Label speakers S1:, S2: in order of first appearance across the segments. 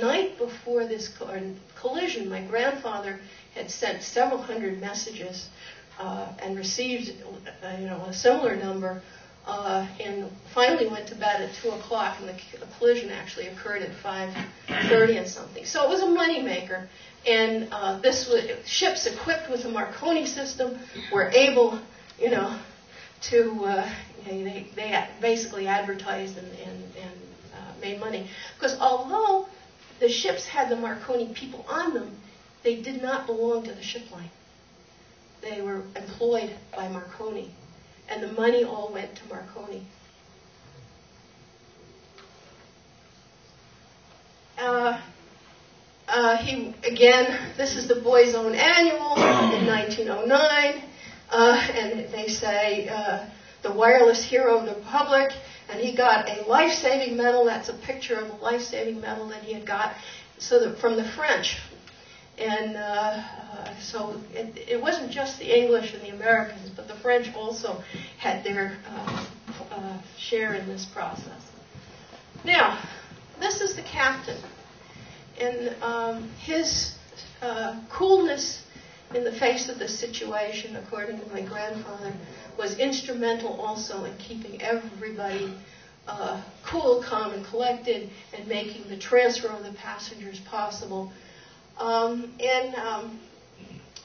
S1: night before this collision, my grandfather had sent several hundred messages and received a similar number, and finally went to bed at 2 o'clock, and the collision actually occurred at 5:30 and something. So it was a moneymaker. And ships equipped with the Marconi system were able, to they basically advertised and made money. Because although the ships had the Marconi people on them, they did not belong to the ship line. They were employed by Marconi, and the money all went to Marconi. This is the Boys' Own Annual in 1909, and they say the wireless hero of the public, and he got a life-saving medal. That's a picture of a life-saving medal that he had got from the French. And so it wasn't just the English and the Americans, but the French also had their share in this process. Now, this is the captain. And his coolness in the face of the situation, according to my grandfather, was instrumental also in keeping everybody cool, calm, and collected, and making the transfer of the passengers possible.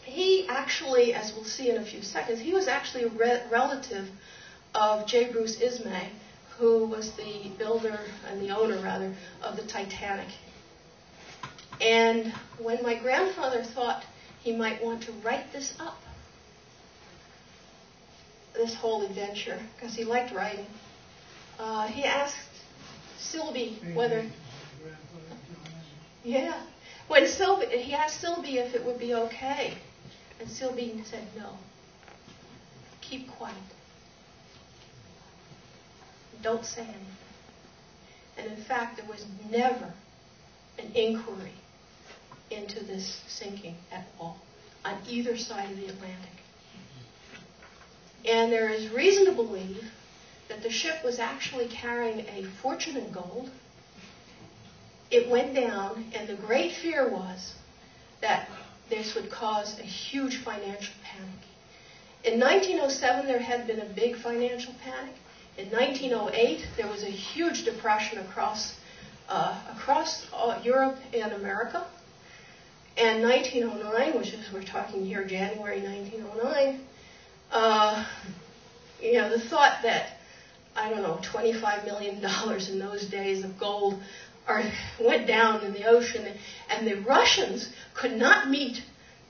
S1: He actually, as we'll see in a few seconds, he was actually a relative of J. Bruce Ismay, who was the builder, and the owner rather, of the Titanic. And when my grandfather thought he might want to write this up, this whole adventure, because he liked writing, he asked Sylvie whether... Yeah. He asked Sylvie if it would be okay. And Sylvie said no. Keep quiet. Don't say anything. And in fact, there was never an inquiry into this sinking at all on either side of the Atlantic. And there is reason to believe that the ship was actually carrying a fortune in gold. It went down, and the great fear was that this would cause a huge financial panic. In 1907, there had been a big financial panic. In 1908, there was a huge depression across Europe and America. And 1909, which is, we're talking here, January 1909, the thought that, $25 million in those days of gold went down in the ocean, and the Russians could not meet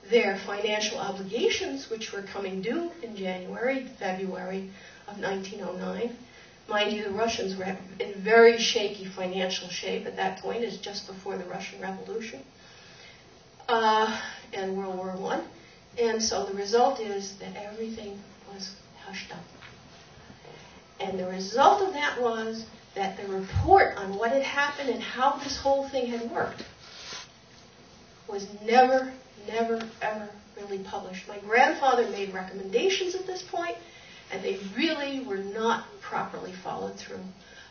S1: their financial obligations, which were coming due in February of 1909. Mind you, the Russians were in very shaky financial shape at that point. It's just before the Russian Revolution and World War I. And so the result is that everything was hushed up. And the result of that was that the report on what had happened and how this whole thing had worked was never, ever really published. My grandfather made recommendations at this point, and they really were not properly followed through.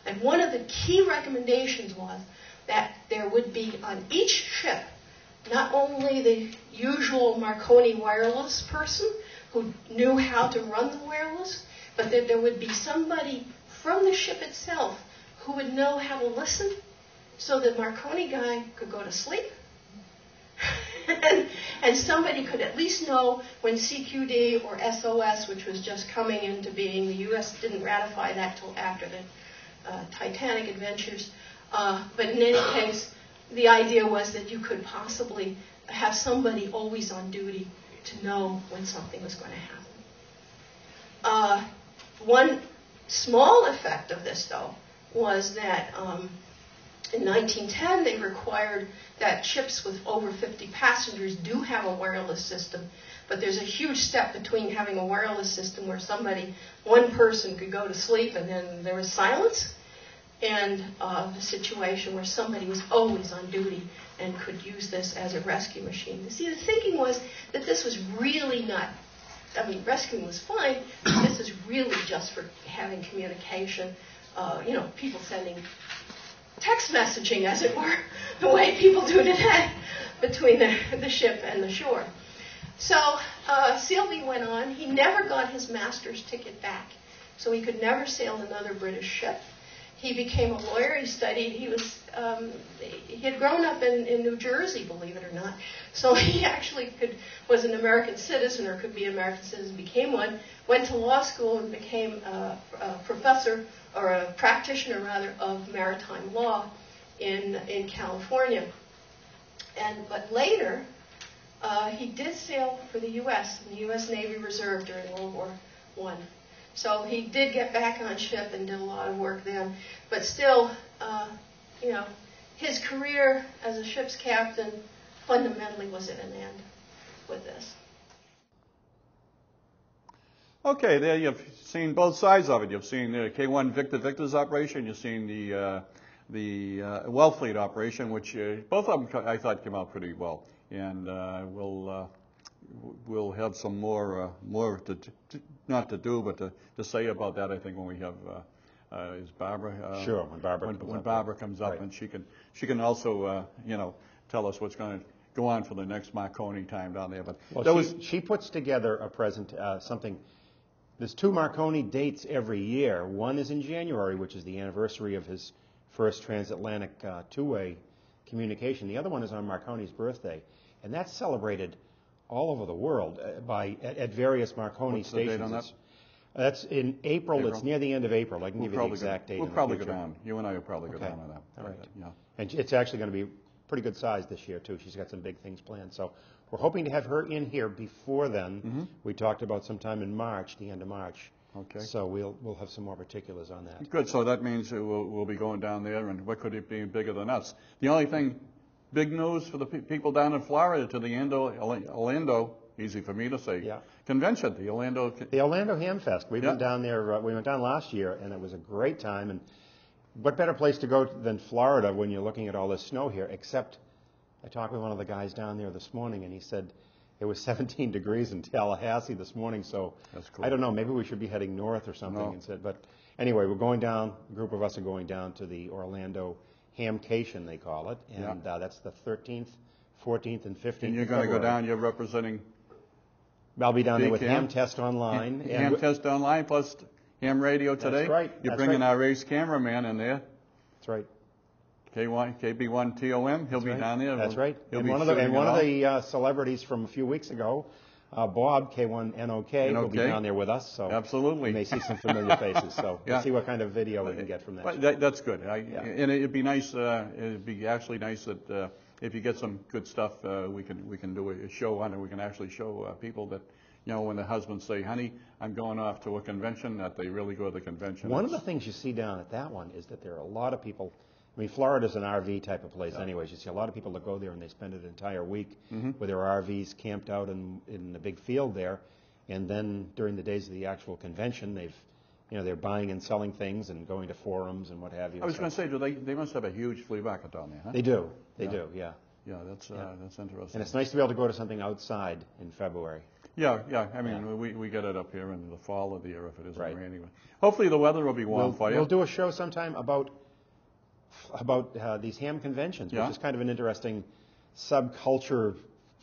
S1: And one of the key recommendations was that there would be on each ship not only the usual Marconi wireless person who knew how to run the wireless, but that there would be somebody from the ship itself who would know how to listen so the Marconi guy could go to sleep. And somebody could at least know when CQD or SOS, which was just coming into being, the U.S. didn't ratify that till after the Titanic adventures. But in any case, the idea was that you could possibly have somebody always on duty to know when something was going to happen. One small effect of this, though, was that in 1910 they required that ships with over 50 passengers do have a wireless system. But there's a huge step between having a wireless system where one person could go to sleep and then there was silence, and the situation where somebody was always on duty and could use this as a rescue machine. You see, the thinking was that this was really not, rescuing was fine, but this is really just for having communication, people sending text messaging, as it were, the way people do today between the ship and the shore. So Sealby went on. He never got his master's ticket back, so he could never sail another British ship. He became a lawyer. He studied. He had grown up in New Jersey, believe it or not. So he actually was an American citizen, or could be an American citizen, became one. Went to law school and became a professor, or a practitioner rather, of maritime law in California. But later, he did sail for the U.S. in the U.S. Navy Reserve during World War I. So he did get back on ship and did a lot of work then. But still, his career as a ship's captain fundamentally was at an end with this.
S2: Okay, there you've seen both sides of it. You've seen the K-1 Victor's operation. You've seen the Wellfleet operation, which both of them I thought came out pretty well. And we'll have some more not to do, but to say about that. I think when we have is Barbara.
S3: Sure, when
S2: Barbara comes up,
S3: right.
S2: and she can also tell us what's going to go on for the next Marconi time down there. But
S3: well, she puts together a something. There's 2 Marconi dates every year. One is in January, which is the anniversary of his first transatlantic two-way communication. The other one is on Marconi's birthday, and that's celebrated all over the world at various Marconi
S2: What's
S3: stations.
S2: The date on that?
S3: That's in April. It's near the end of April. I can give you the exact date.
S2: We'll probably go down. You and I will probably go down on that.
S3: All right.
S2: Yeah.
S3: And it's actually going to be pretty good size this year, too. She's got some big things planned. So we're hoping to have her in here before then.
S2: Mm-hmm.
S3: We talked about sometime in March, the end of March.
S2: Okay.
S3: So we'll have some more particulars on that.
S2: Good. So that means we'll be going down there, and what could it be bigger than us? The only thing, big news for the people down in Florida, to the Orlando, easy for me to say,
S3: yeah.
S2: Convention, the Orlando
S3: Ham Fest. We went down there. We went down last year, and it was a great time. And what better place to go than Florida when you're looking at all this snow here? Except I talked with one of the guys down there this morning, and he said it was 17 degrees in Tallahassee this morning. So
S2: that's cool.
S3: I don't know. Maybe we should be heading north or something.
S2: No.
S3: Instead. But anyway, we're going down. A group of us are going down to the Orlando Hamcation, they call it, and that's the 13th, 14th, and 15th.
S2: And you're going to go down. You're representing.
S3: I'll be down there with Ham Test Online.
S2: Ham Test Online plus Ham Radio Today.
S3: That's right.
S2: You're bringing our race cameraman in there.
S3: That's right.
S2: KB1 TOM. He'll be down there.
S3: That's right.
S2: He'll
S3: and
S2: be
S3: one of the celebrities from a few weeks ago, Bob K1 NOK, will be down there with us. So
S2: absolutely,
S3: we may see some familiar faces. So we'll see what kind of video we can get from that.
S2: But that's good. And it'd be nice. It'd be actually nice that if you get some good stuff, we can do a show on it. We can actually show people that, when the husbands say, "Honey, I'm going off to a convention," that they really go to the convention.
S3: One of the things you see down at that one is that there are a lot of people. I mean, Florida's an RV type of place anyways. You see a lot of people that go there and they spend an entire week with their RVs camped out in the big field there. And then during the days of the actual convention, they're buying and selling things and going to forums and what have you.
S2: I was going to say, they must have a huge flea market down there, huh?
S3: They do. They do, yeah.
S2: Yeah, that's interesting.
S3: And it's nice to be able to go to something outside in February.
S2: Yeah. I mean, we get it up here in the fall of the year if it isn't raining. Hopefully the weather will be warm for you.
S3: We'll do a show sometime about these ham conventions, which is kind of an interesting subculture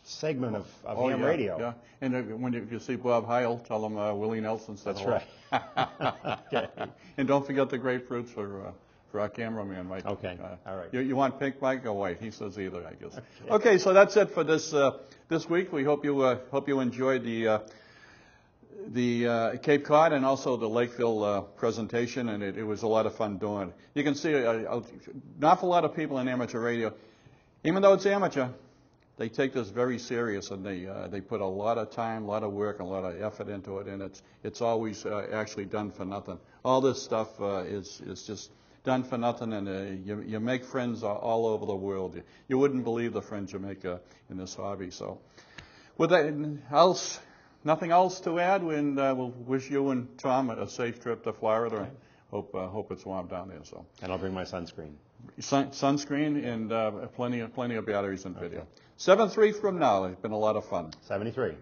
S3: segment of ham radio.
S2: Yeah, and if you see Bob Heil, tell him Willie Nelson said hello.
S3: That's right. Okay.
S2: And don't forget the grapefruits for our cameraman, Mike.
S3: Okay. All right.
S2: You want pink, Mike, or white? He says either, I guess. Okay, so that's it for this week. We hope you enjoyed the Cape Cod and also the Lakeville presentation, and it was a lot of fun doing it. You can see an awful lot of people in amateur radio, even though it's amateur, they take this very serious, and they put a lot of time, a lot of work, and a lot of effort into it, and it's always actually done for nothing. All this stuff is just done for nothing, and you make friends all over the world. You wouldn't believe the friends you make in this hobby. So, with that nothing else to add, and we'll wish you and Tom a safe trip to Florida. And hope it's warm down there. So.
S3: And I'll bring my sunscreen.
S2: Sunscreen and plenty of batteries and video. 7-3 from now. It's been a lot of fun.
S3: 73.